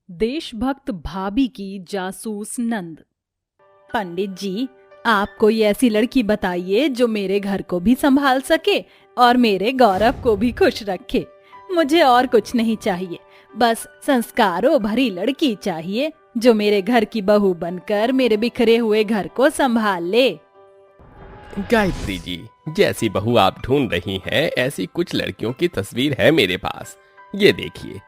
देशभक्त भाभी की जासूस नंद। पंडित जी, आप कोई ऐसी लड़की बताइए जो मेरे घर को भी संभाल सके और मेरे गौरव को भी खुश रखे। मुझे और कुछ नहीं चाहिए, बस संस्कारों भरी लड़की चाहिए जो मेरे घर की बहू बनकर मेरे बिखरे हुए घर को संभाल ले। गायत्री जी, जैसी बहू आप ढूंढ रही हैं ऐसी कुछ लड़कियों की तस्वीर है मेरे पास। ये देखिए,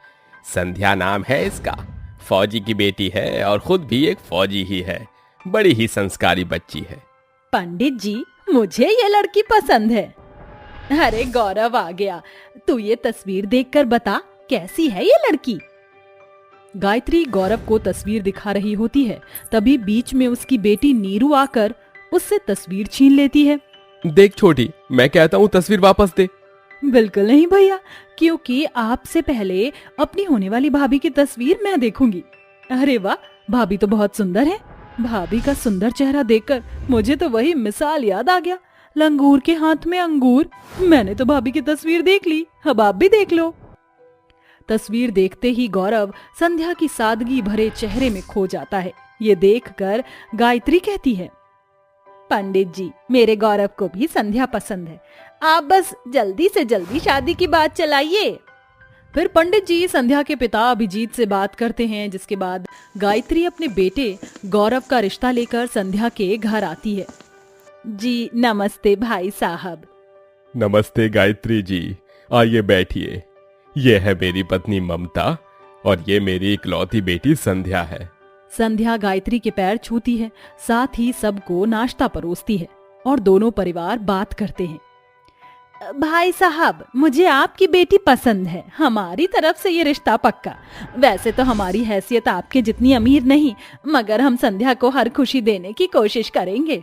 संध्या नाम है इसका, फौजी की बेटी है और खुद भी एक फौजी ही है। बड़ी ही संस्कारी बच्ची है। पंडित जी, मुझे ये लड़की पसंद है। अरे गौरव आ गया, तू ये तस्वीर देखकर बता कैसी है ये लड़की। गायत्री गौरव को तस्वीर दिखा रही होती है, तभी बीच में उसकी बेटी नीरू आकर उससे तस्वीर छीन लेती है। देख छोटी, मैं कहता हूँ तस्वीर वापस दे। बिल्कुल नहीं भैया, क्योंकि आपसे पहले अपनी होने वाली भाभी की तस्वीर मैं देखूंगी। अरे वाह, भाभी तो बहुत सुंदर है। भाभी का सुंदर चेहरा देखकर मुझे तो वही मिसाल याद आ गया, लंगूर के हाथ में अंगूर। मैंने तो भाभी की तस्वीर देख ली, अब आप भी देख लो। तस्वीर देखते ही गौरव संध्या की सादगी भरे चेहरे में खो जाता है। ये देखकर गायत्री कहती है, पंडित जी, मेरे गौरव को भी संध्या पसंद है, आप बस जल्दी से जल्दी शादी की बात चलाइए। फिर पंडित जी संध्या के पिता अभिजीत से बात करते हैं, जिसके बाद गायत्री अपने बेटे गौरव का रिश्ता लेकर संध्या के घर आती है। जी नमस्ते भाई साहब। नमस्ते गायत्री जी, आइए बैठिए। ये है मेरी पत्नी ममता और ये मेरी इकलौती बेटी संध्या है। संध्या गायत्री के पैर छूती है, साथ ही सबको नाश्ता परोसती है और दोनों परिवार बात करते हैं। भाई साहब, मुझे आपकी बेटी पसंद है, हमारी तरफ से ये रिश्ता पक्का। वैसे तो हमारी हैसियत आपके जितनी अमीर नहीं, मगर हम संध्या को हर खुशी देने की कोशिश करेंगे।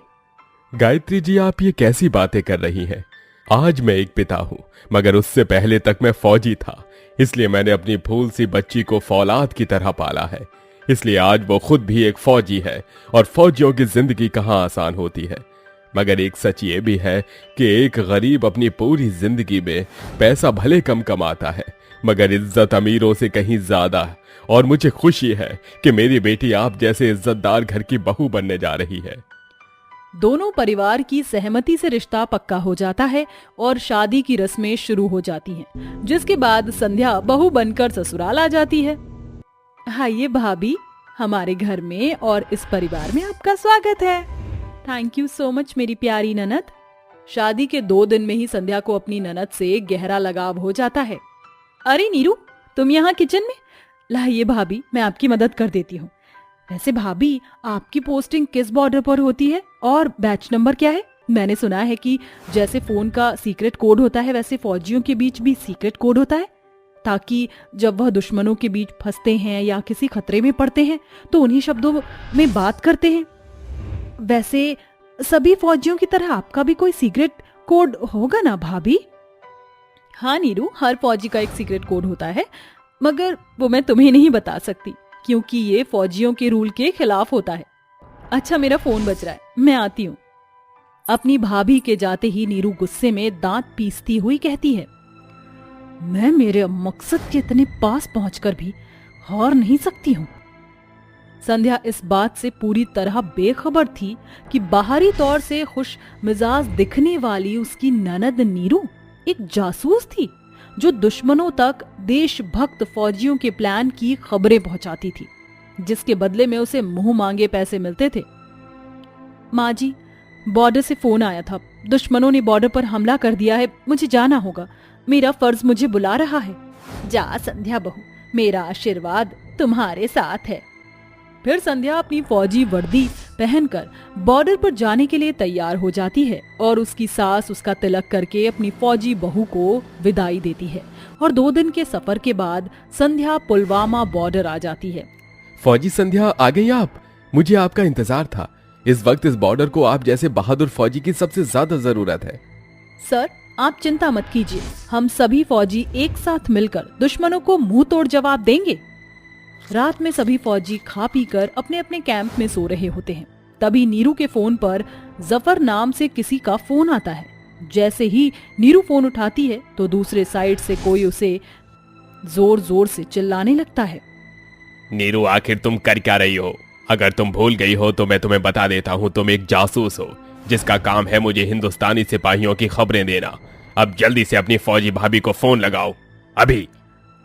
गायत्री जी, आप ये कैसी बातें कर रही हैं? आज मैं एक पिता हूँ, मगर उससे पहले तक मैं फौजी था, इसलिए मैंने अपनी फूल सी बच्ची को फौलाद की तरह पाला है। इसलिए आज वो खुद भी एक फौजी है और फौजियों की जिंदगी कहाँ आसान होती है। मगर एक सच ये भी है कि एक गरीब अपनी पूरी जिंदगी में पैसा भले कम कमाता है, मगर इज्जत अमीरों से कहीं ज्यादा है। और मुझे खुशी है कि मेरी बेटी आप जैसे इज्जतदार घर की बहू बनने जा रही है। दोनों परिवार की सहमति से रिश्ता पक्का हो जाता है और शादी की रस्में शुरू हो जाती हैं, जिसके बाद संध्या बहू बनकर ससुराल आ जाती है। आइए भाभी, हमारे घर में और इस परिवार में आपका स्वागत है। थैंक यू सो मच मेरी प्यारी ननद। शादी के 2 दिन में ही संध्या को अपनी ननद से गहरा लगाव हो जाता है। अरे नीरू, तुम यहाँ किचन में? लाइए भाभी, मैं आपकी मदद कर देती हूँ। वैसे भाभी, आपकी पोस्टिंग किस बॉर्डर पर होती है और बैच नंबर क्या है? मैंने सुना है कि जैसे फोन का सीक्रेट कोड होता है, वैसे फौजियों के बीच भी सीक्रेट कोड होता है, ताकि जब वह दुश्मनों के बीच फंसते हैं या किसी खतरे में पड़ते हैं तो उन्हीं शब्दों में बात करते हैं। वैसे सभी फौजियों की तरह आपका भी कोई सीक्रेट कोड होगा ना भाभी? हाँ नीरू, हर फौजी का एक सीक्रेट कोड होता है, मगर वो मैं तुम्हें नहीं बता सकती क्योंकि ये फौजियों के रूल के खिलाफ होता है। अच्छा, मेरा फोन बज रहा है, मैं आती हूँ। अपनी भाभी के जाते ही नीरू गुस्से में दांत पीसती हुई कहती है, मैं मेरे मकसद के इतने पास पहुंचकर भी हार नहीं सकती हूँ। संध्या इस बात से पूरी तरह बेखबर थी कि बाहरी तौर से खुश मिजाज दिखने वाली उसकी ननद नीरू एक जासूस थी जो दुश्मनों तक देशभक्त फौजियों के प्लान की खबरें पहुंचाती थी, जिसके बदले में उसे मुंह मांगे पैसे मिलते थे। माँ जी, बॉर्डर से फोन आया था, दुश्मनों ने बॉर्डर पर हमला कर दिया है, मुझे जाना होगा, मेरा फर्ज मुझे बुला रहा है। जा संध्या बहू, मेरा आशीर्वाद तुम्हारे साथ है। फिर संध्या अपनी फौजी वर्दी पहनकर बॉर्डर पर जाने के लिए तैयार हो जाती है और उसकी सास उसका तिलक करके अपनी फौजी बहू को विदाई देती है और 2 दिन के सफर के बाद संध्या पुलवामा बॉर्डर आ जाती है। फौजी संध्या, आ गई आप? मुझे आपका इंतजार था। इस वक्त इस बॉर्डर को आप जैसे बहादुर फौजी की सबसे ज्यादा जरूरत है। सर, आप चिंता मत कीजिए, हम सभी फौजी एक साथ मिलकर दुश्मनों को मुंह तोड़ जवाब देंगे। रात में सभी फौजी खा पीकर अपने अपने कैंप में सो रहे होते हैं। तभी नीरू के फोन पर जफर नाम से किसी का फोन आता है। जैसे ही नीरू फोन उठाती है तो दूसरे साइड से कोई उसे जोर जोर से चिल्लाने लगता है। नीरू, आखिर तुम कर क्या रही हो? अगर तुम भूल गई हो तो मैं तुम्हें बता देता हूँ, तुम एक जासूस हो जिसका काम है मुझे हिंदुस्तानी सिपाहियों की खबरें देना। अब जल्दी से अपनी फौजी भाभी को फोन लगाओ, अभी।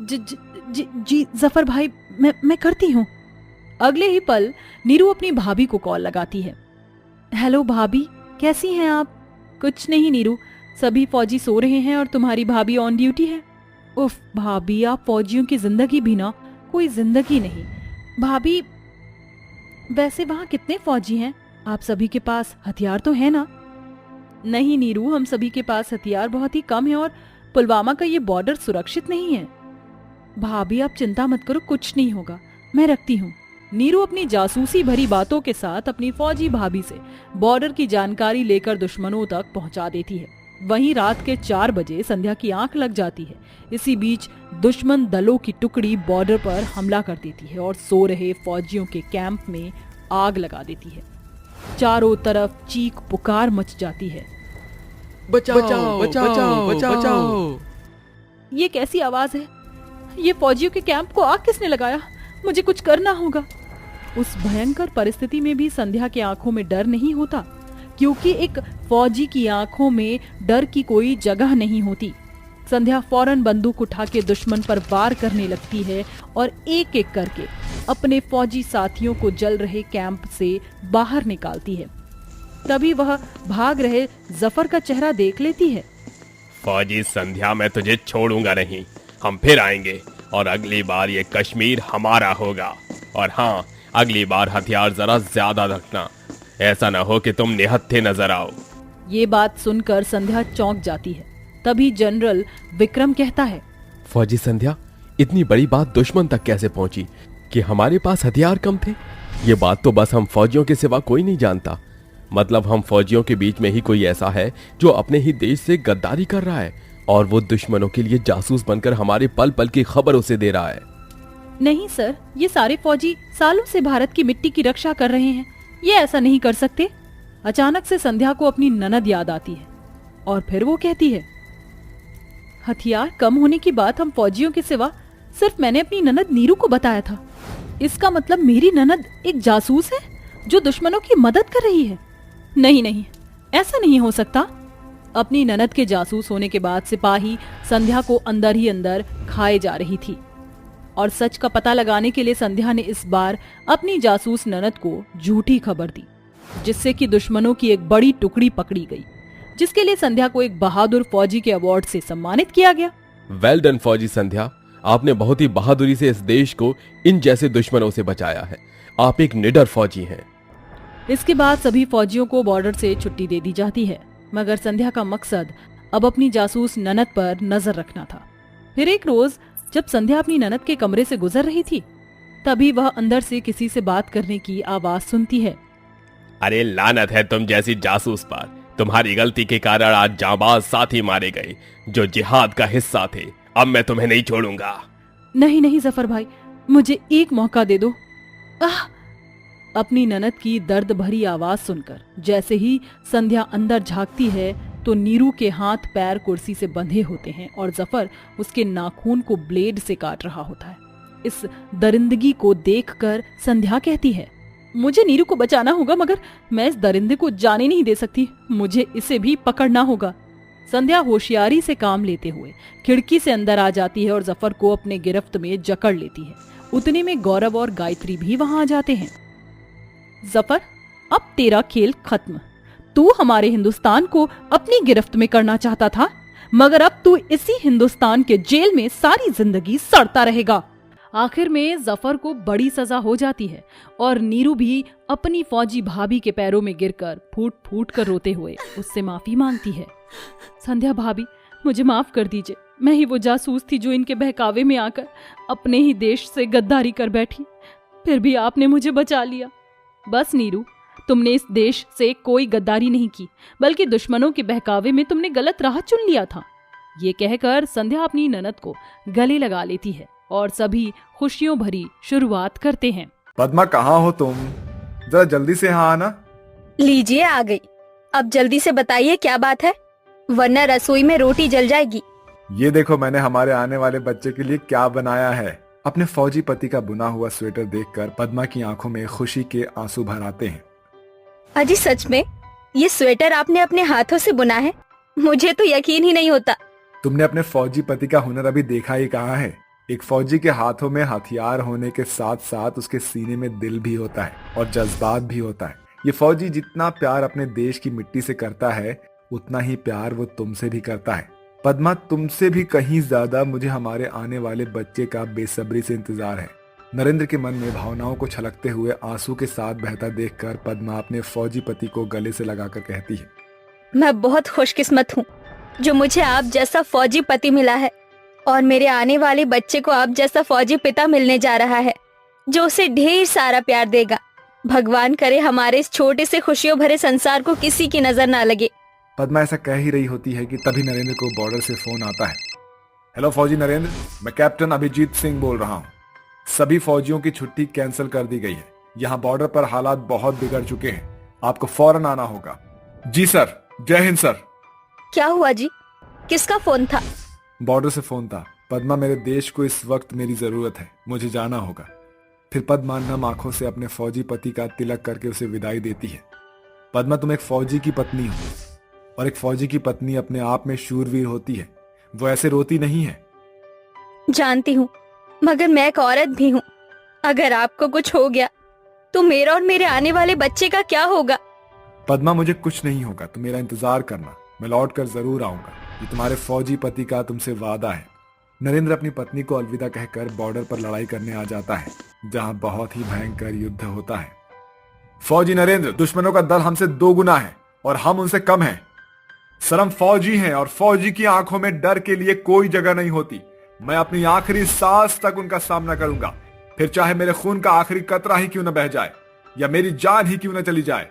जी जफर भाई, मैं करती हूँ। अगले ही पल नीरू अपनी भाभी को कॉल लगाती है। हेलो भाभी, कैसी हैं आप? कुछ नहीं नीरू, सभी फौजी सो रहे हैं और तुम्हारी भाभी ऑन ड्यूटी है। उफ भाभी, आप फौजियों की जिंदगी भी ना कोई जिंदगी नहीं। भाभी, वैसे वहाँ कितने फौजी हैं? आप सभी के पास हथियार तो है ना? नहीं नीरू, हम सभी के पास हथियार बहुत ही कम है और पुलवामा का ये बॉर्डर सुरक्षित नहीं है। भाभी आप चिंता मत करो, कुछ नहीं होगा, मैं रखती हूँ। नीरू अपनी जासूसी भरी बातों के साथ अपनी फौजी भाभी से बॉर्डर की जानकारी लेकर दुश्मनों तक पहुंचा देती है। वहीं रात के 4 बजे संध्या की आंख लग जाती है। इसी बीच दुश्मन दलों की टुकड़ी बॉर्डर पर हमला कर देती है और सो रहे फौजियों के कैंप में आग लगा देती है। चारों तरफ चीख पुकार मच जाती है। बचाओ बचाओ बचाओ बचाओ। ये कैसी आवाज है? ये फौजियों के कैंप को आग किसने लगाया? मुझे कुछ करना होगा। उस भयंकर परिस्थिति में भी संध्या के आंखों में डर नहीं होता, क्योंकि एक फौजी की आंखों में डर की कोई जगह नहीं होती। संध्या फौरन बंदूक उठा के दुश्मन पर वार करने लगती है और एक एक करके अपने फौजी साथियों को जल रहे कैंप से बाहर निकालती है। तभी वह भाग रहे जफर का चेहरा देख लेती है। फौजी संध्या, मैं तुझे छोड़ूंगा नहीं, हम फिर आएंगे और अगली बार ये कश्मीर हमारा होगा। और हाँ, अगली बार हथियार जरा ज्यादा रखना, ऐसा ना हो कि तुम निहत्थे नजर आओ। ये बात सुनकर संध्या चौंक जाती है। तभी जनरल विक्रम कहता है, फौजी संध्या, इतनी बड़ी बात दुश्मन तक कैसे पहुंची कि हमारे पास हथियार कम थे? ये बात तो बस हम फौजियों के सिवा कोई नहीं जानता। मतलब हम फौजियों के बीच में ही कोई ऐसा है जो अपने ही देश से गद्दारी कर रहा है और वो दुश्मनों के लिए जासूस बनकर हमारे पल पल की खबर उसे दे रहा है। नहीं सर, ये सारे फौजी सालों से भारत की मिट्टी की रक्षा कर रहे हैं, ये ऐसा नहीं कर सकते। अचानक से संध्या को अपनी ननद याद आती है और फिर वो कहती है, हथियार कम होने की बात हम फौजियों के सिवा सिर्फ मैंने अपनी ननद नीरू को बताया था। इसका मतलब मेरी ननद एक जासूस है जो दुश्मनों की मदद कर रही है। नहीं नहीं, ऐसा नहीं हो सकता। अपनी ननद के जासूस होने के बाद सिपाही संध्या को अंदर ही अंदर खाए जा रही थी और सच का पता लगाने के लिए संध्या ने इस बार अपनी जासूस ननद को झूठी खबर दी, जिससे कि दुश्मनों की एक बड़ी टुकड़ी पकड़ी गई, जिसके लिए संध्या को एक बहादुर फौजी के अवार्ड से सम्मानित किया गया। वेल डन फौजी संध्या, आपने बहुत ही बहादुरी से इस देश को इन जैसे दुश्मनों से बचाया है। आप एक निडर फौजी हैं। इसके बाद सभी फौजियों को बॉर्डर से छुट्टी दे दी जाती है, मगर संध्या का मकसद अब अपनी जासूस ननद पर नजर रखना था। फिर एक रोज जब संध्या अपनी ननद के कमरे से गुजर रही थी, तभी वह अंदर से किसी से बात करने की आवाज सुनती है। अरे लानत है तुम जैसी जासूस पर, तुम्हारी गलती के कारण आज जांबाज साथी मारे गए जो जिहाद का हिस्सा थे। अब मैं तुम्हें नहीं छोड़ूंगा। नहीं नहीं जफर भाई, मुझे एक मौका दे दो। अपनी ननद की दर्द भरी आवाज सुनकर जैसे ही संध्या अंदर झांकती है तो नीरू के हाथ पैर कुर्सी से बंधे होते हैं और जफर उसके नाखून को ब्लेड से काट रहा होता है। इस दरिंदगी को देखकर संध्या कहती है, मुझे नीरू को बचाना होगा, मगर मैं इस दरिंदे को जाने नहीं दे सकती, मुझे इसे भी पकड़ना होगा। संध्या होशियारी से काम लेते हुए खिड़की से अंदर आ जाती है और जफर को अपने गिरफ्त में जकड़ लेती है। उतने में गौरव और गायत्री भी वहां आ जाते हैं। जफर, अब तेरा खेल खत्म। तू हमारे हिंदुस्तान को अपनी गिरफ्त में करना चाहता था, मगर अब तू इसी हिंदुस्तान के जेल में सारी जिंदगी सड़ता रहेगा। आखिर में जफर को बड़ी सजा हो जाती है और नीरू भी अपनी फौजी भाभी के पैरों में गिरकर फूट फूट कर रोते हुए उससे माफी मांगती है। संध्या भाभी, मुझे माफ कर दीजिए, मैं ही वो जासूस थी जो इनके बहकावे में आकर अपने ही देश से गद्दारी कर बैठी, फिर भी आपने मुझे बचा लिया। बस नीरू, तुमने इस देश से कोई गद्दारी नहीं की, बल्कि दुश्मनों के बहकावे में तुमने गलत राह चुन लिया था। ये कहकर संध्या अपनी ननद को गले लगा लेती है और सभी खुशियों भरी शुरुआत करते हैं। पद्मा, कहाँ हो तुम? जरा जल्दी से यहाँ आना। लीजिए, आ गई। अब जल्दी से बताइए क्या बात है, वरना रसोई में रोटी जल जाएगी। ये देखो मैंने हमारे आने वाले बच्चे के लिए क्या बनाया है। अपने फौजी पति का बुना हुआ स्वेटर देखकर पद्मा की आंखों में खुशी के आंसू भर आते हैं। अजी सच में ये स्वेटर आपने अपने हाथों से बुना है? मुझे तो यकीन ही नहीं होता। तुमने अपने फौजी पति का हुनर अभी देखा ही कहाँ है। एक फौजी के हाथों में हथियार होने के साथ साथ उसके सीने में दिल भी होता है और जज्बात भी होता है। ये फौजी जितना प्यार अपने देश की मिट्टी से करता है उतना ही प्यार वो तुमसे भी करता है। पद्मा, तुमसे भी कहीं ज्यादा मुझे हमारे आने वाले बच्चे का बेसब्री से इंतजार है। नरेंद्र के मन में भावनाओं को छलकते हुए आंसू के साथ बहता देखकर पद्मा अपने फौजी पति को गले से लगाकर कहती है, मैं बहुत खुशकिस्मत हूँ जो मुझे आप जैसा फौजी पति मिला है और मेरे आने वाले बच्चे को आप जैसा फौजी पिता मिलने जा रहा है जो उसे ढेर सारा प्यार देगा। भगवान करे हमारे इस छोटे से खुशियों भरे संसार को किसी की नजर ना लगे। पद्मा ऐसा कह ही रही होती है कि तभी नरेंद्र को बॉर्डर से फोन आता है। हेलो फौजी नरेंद्र, मैं कैप्टन अभिजीत सिंह बोल रहा हूँ। सभी फौजियों की छुट्टी कैंसिल कर दी गई है। यहाँ बॉर्डर पर हालात बहुत बिगड़ चुके हैं, आपको फौरन आना होगा। जी सर, जय हिंद सर। क्या हुआ जी, किसका फोन था? बॉर्डर से फोन था। पद्मा, मेरे देश को इस वक्त मेरी जरूरत है, मुझे जाना होगा। फिर पद्मा नम आंखों से अपने फौजी पति का तिलक करके उसे विदाई देती है। पद्मा, तुम एक फौजी की पत्नी हो और एक फौजी की पत्नी अपने आप में शूरवीर होती है, वो ऐसे रोती नहीं है। जानती हूँ, मगर मैं एक औरत भी हूँ। अगर आपको कुछ हो गया तो मेरा और मेरे आने वाले बच्चे का क्या होगा? पद्मा, मुझे कुछ नहीं होगा, तुम मेरा इंतजार करना, मैं लौट कर जरूर आऊंगा। ये तुम्हारे फौजी पति का तुमसे वादा है। नरेंद्र अपनी पत्नी को अलविदा कहकर बॉर्डर पर लड़ाई करने आ जाता है, जहां बहुत ही भयंकर युद्ध होता है। फौजी नरेंद्र, दुश्मनों का दल हमसे 2 गुना है और हम उनसे कम हैं। सर, हम फौजी हैं और फौजी की आंखों में डर के लिए कोई जगह नहीं होती। मैं अपनी आखिरी सांस तक उनका सामना करूंगा, फिर चाहे मेरे खून का आखिरी कतरा ही क्यों न बह जाए या मेरी जान ही क्यों न चली जाए।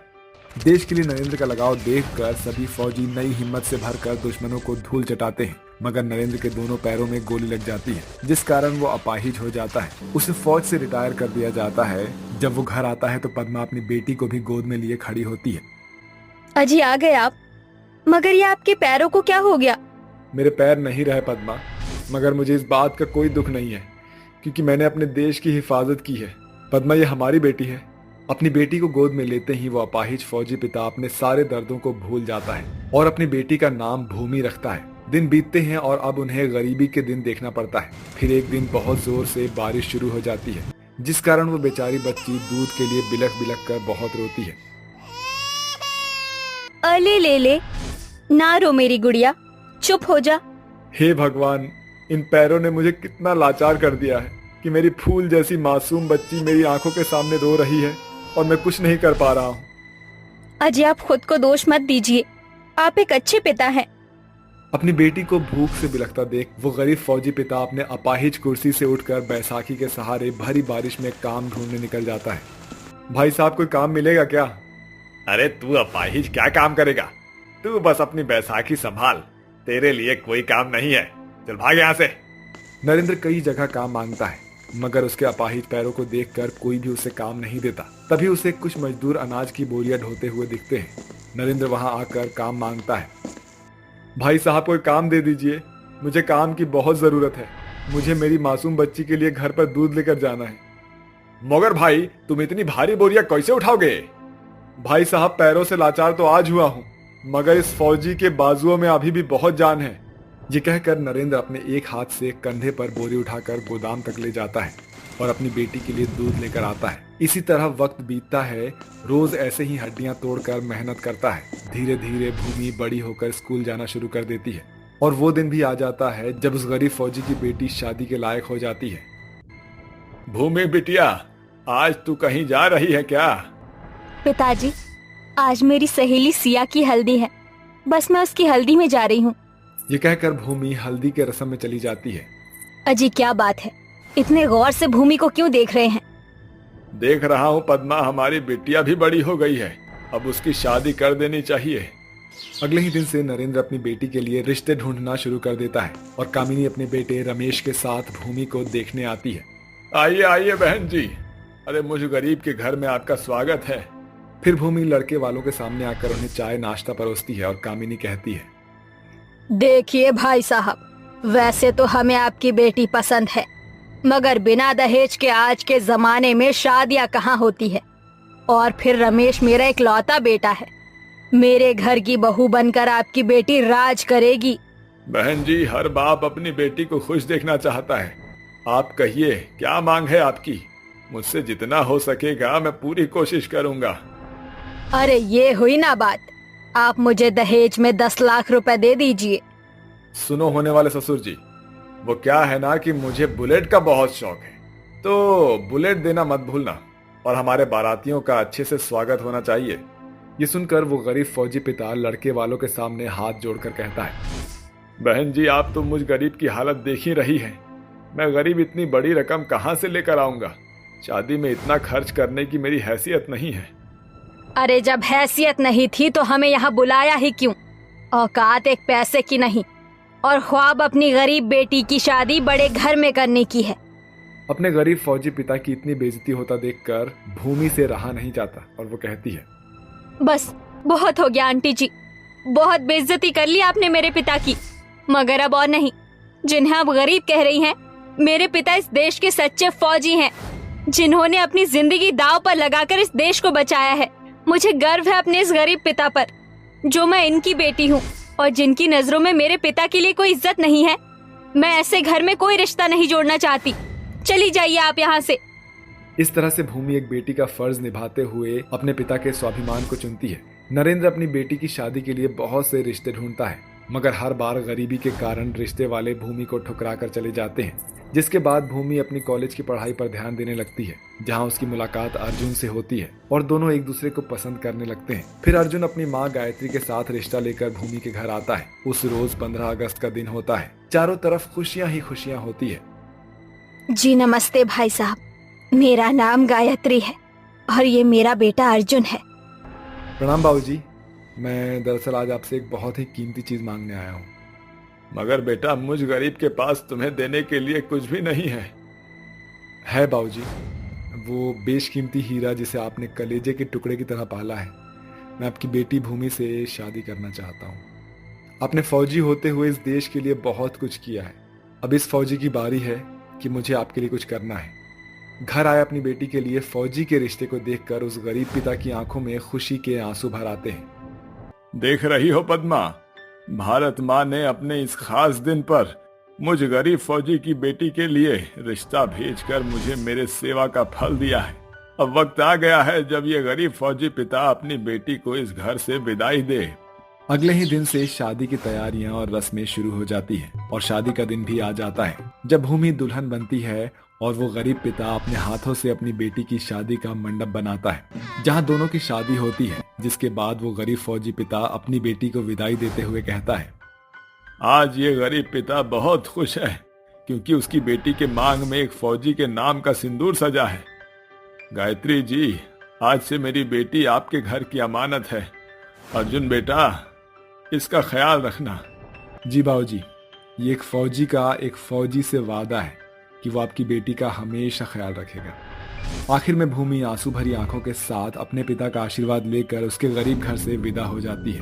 देश के लिए नरेंद्र का लगाव देखकर सभी फौजी नई हिम्मत से भरकर दुश्मनों को धूल चटाते हैं, मगर नरेंद्र के दोनों पैरों में गोली लग जाती है, जिस कारण वो अपाहिज हो जाता है। उसे फौज से रिटायर कर दिया जाता है। जब वो घर आता है तो पद्मा अपनी बेटी को भी गोद में लिए खड़ी होती है। अजी आ गए आप, मगर ये आपके पैरों को क्या हो गया? मेरे पैर नहीं रहे पद्मा, मगर मुझे इस बात का कोई दुख नहीं है क्योंकि मैंने अपने देश की हिफाजत की है। पद्मा, ये हमारी बेटी है। अपनी बेटी को गोद में लेते ही वो अपाहिज फौजी पिता अपने सारे दर्दों को भूल जाता है और अपनी बेटी का नाम भूमि रखता है। दिन बीतते हैं और अब उन्हें गरीबी के दिन देखना पड़ता है। फिर एक दिन बहुत जोर से बारिश शुरू हो जाती है, जिस कारण वो बेचारी बच्ची दूध के लिए बिलख बिलख कर बहुत रोती है। अले ले ना रो मेरी गुड़िया, चुप हो जा। हे भगवान, इन पैरों ने मुझे कितना लाचार कर दिया है कि मेरी फूल जैसी मासूम बच्ची मेरी आंखों के सामने रो रही है और मैं कुछ नहीं कर पा रहा हूँ। अजी आप खुद को दोष मत दीजिए, आप एक अच्छे पिता हैं। अपनी बेटी को भूख से बिलखता देख वो गरीब फौजी पिता अपने अपाहिज कुर्सी से उठकर बैसाखी के सहारे भरी बारिश में काम ढूंढने निकल जाता है। भाई साहब, कोई काम मिलेगा क्या? अरे तू अपाहिज क्या काम करेगा, तू बस अपनी बैसाखी संभाल, तेरे लिए कोई काम नहीं है, चल भाग यहाँ से। नरेंद्र कई जगह काम मांगता है, मगर उसके अपाहिज पैरों को देखकर कोई भी उसे काम नहीं देता। तभी उसे कुछ मजदूर अनाज की बोरियां ढोते हुए दिखते हैं। नरेंद्र वहां आकर काम मांगता है। भाई साहब, कोई काम दे दीजिए, मुझे काम की बहुत जरूरत है। मुझे मेरी मासूम बच्ची के लिए घर पर दूध लेकर जाना है। मगर भाई, तुम इतनी भारी बोरियां कैसे उठाओगे? भाई साहब, पैरों से लाचार तो आज हुआ हूँ, मगर इस फौजी के बाजुओं में अभी भी बहुत जान है। ये कहकर नरेंद्र अपने एक हाथ से कंधे पर बोरी उठाकर गोदाम तक ले जाता है और अपनी बेटी के लिए दूध लेकर आता है। इसी तरह वक्त बीतता है। रोज ऐसे ही हड्डियां तोड़कर मेहनत करता है। धीरे धीरे भूमि बड़ी होकर स्कूल जाना शुरू कर देती है और वो दिन भी आ जाता है जब उस गरीब फौजी की बेटी शादी के लायक हो जाती है। भूमि बिटिया, आज तू कहीं जा रही है क्या? पिताजी, आज मेरी सहेली सिया की हल्दी है, बस मैं उसकी हल्दी में जा रही हूँ। ये कहकर भूमि हल्दी के रस्म में चली जाती है। अजी क्या बात है, इतने गौर से भूमि को क्यों देख रहे हैं? देख रहा हूँ पद्मा, हमारी बिटिया भी बड़ी हो गई है, अब उसकी शादी कर देनी चाहिए। अगले ही दिन से नरेंद्र अपनी बेटी के लिए रिश्ते ढूंढना शुरू कर देता है और कामिनी अपने बेटे रमेश के साथ भूमि को देखने आती है। आइए आइए बहन जी, अरे मुझ गरीब के घर में आपका स्वागत है। फिर भूमि लड़के वालों के सामने आकर उन्हें चाय नाश्ता परोसती है और कामिनी कहती है, देखिए भाई साहब, वैसे तो हमें आपकी बेटी पसंद है, मगर बिना दहेज के आज के जमाने में शादियां कहाँ होती है। और फिर रमेश मेरा इकलौता बेटा है। मेरे घर की बहू बनकर आपकी बेटी राज करेगी। बहन जी, हर बाप अपनी बेटी को खुश देखना चाहता है। आप कहिए क्या मांग है आपकी? मुझसे जितना हो सकेगा मैं पूरी कोशिश करूंगा। अरे ये हुई ना बात, आप मुझे दहेज में 10 लाख रुपए दे दीजिए। सुनो होने वाले ससुर जी, वो क्या है ना कि मुझे बुलेट का बहुत शौक है, तो बुलेट देना मत भूलना। और हमारे बारातियों का अच्छे से स्वागत होना चाहिए। ये सुनकर वो गरीब फौजी पिता लड़के वालों के सामने हाथ जोड़कर कहता है, बहन जी, आप तो मुझ गरीब की हालत देख ही रही हैं। मैं गरीब इतनी बड़ी रकम कहाँ से लेकर आऊंगा? शादी में इतना खर्च करने की मेरी हैसियत नहीं है। अरे जब हैसियत नहीं थी तो हमें यहाँ बुलाया ही क्यों? औकात एक पैसे की नहीं, और ख्वाब अपनी गरीब बेटी की शादी बड़े घर में करने की है। अपने गरीब फौजी पिता की इतनी बेइज्जती होता देखकर भूमि से रहा नहीं जाता और वो कहती है, बस बहुत हो गया आंटी जी, बहुत बेइज्जती कर ली आपने मेरे पिता की। मगर अब और नहीं। जिन्हें आप गरीब कह रही हैं, मेरे पिता इस देश के सच्चे फौजी हैं, जिन्होंने अपनी जिंदगी दांव पर लगाकर इस देश को बचाया है। मुझे गर्व है अपने इस गरीब पिता पर, जो मैं इनकी बेटी हूँ और जिनकी नजरों में मेरे पिता के लिए कोई इज्जत नहीं है। मैं ऐसे घर में कोई रिश्ता नहीं जोड़ना चाहती। चली जाइए आप यहाँ से। इस तरह से भूमि एक बेटी का फर्ज निभाते हुए अपने पिता के स्वाभिमान को चुनती है। नरेंद्र अपनी बेटी की शादी के लिए बहुत से रिश्ते ढूंढता है, मगर हर बार गरीबी के कारण रिश्ते वाले भूमि को ठुकरा कर चले जाते हैं। जिसके बाद भूमि अपनी कॉलेज की पढ़ाई पर ध्यान देने लगती है, जहां उसकी मुलाकात अर्जुन से होती है और दोनों एक दूसरे को पसंद करने लगते हैं। फिर अर्जुन अपनी माँ गायत्री के साथ रिश्ता लेकर भूमि के घर आता है। उस रोज 15 अगस्त का दिन होता है। चारों तरफ खुशियां ही खुशियां होती है। जी नमस्ते भाई साहब, मेरा नाम गायत्री है और ये मेरा बेटा अर्जुन है। प्रणाम बाबूजी, मैं दरअसल आज आपसे एक बहुत ही कीमती चीज मांगने आया हूँ। मगर बेटा, मुझ गरीब के पास तुम्हें देने के लिए कुछ भी नहीं है बाबूजी, वो बेशकीमती हीरा जिसे आपने कलेजे के टुकड़े की तरह पाला है। मैं आपकी बेटी भूमि से शादी करना चाहता हूँ। आपने फौजी होते हुए इस देश के लिए बहुत कुछ किया है। अब इस फौजी की बारी है कि मुझे आपके लिए कुछ करना है। घर आए अपनी बेटी के लिए फौजी के रिश्ते को देखकर उस गरीब पिता की आंखों में खुशी के आंसू भर आते हैं। देख रही हो पद्मा, भारत माँ ने अपने इस खास दिन पर मुझ गरीब फौजी की बेटी के लिए रिश्ता भेजकर मुझे मेरे सेवा का फल दिया है। अब वक्त आ गया है जब ये गरीब फौजी पिता अपनी बेटी को इस घर से विदाई दे। अगले ही दिन से शादी की तैयारियां और रस्में शुरू हो जाती हैं और शादी का दिन भी आ जाता है, जब भूमि दुल्हन बनती है और वो गरीब पिता अपने हाथों से अपनी बेटी की शादी का मंडप बनाता है, जहां दोनों की शादी होती है। जिसके बाद वो गरीब फौजी पिता अपनी बेटी को विदाई देते हुए कहता है, आज ये गरीब पिता बहुत खुश है क्योंकि उसकी बेटी के मांग में एक फौजी के नाम का सिंदूर सजा है। गायत्री जी, आज से मेरी बेटी आपके घर की अमानत है। अर्जुन बेटा, इसका ख्याल रखना। जी बाबूजी, ये एक फौजी का एक फौजी से वादा है कि वो आपकी बेटी का हमेशा ख्याल रखेगा। आखिर में भूमि आंसू भरी आंखों के साथ अपने पिता का आशीर्वाद लेकर उसके गरीब घर से विदा हो जाती है।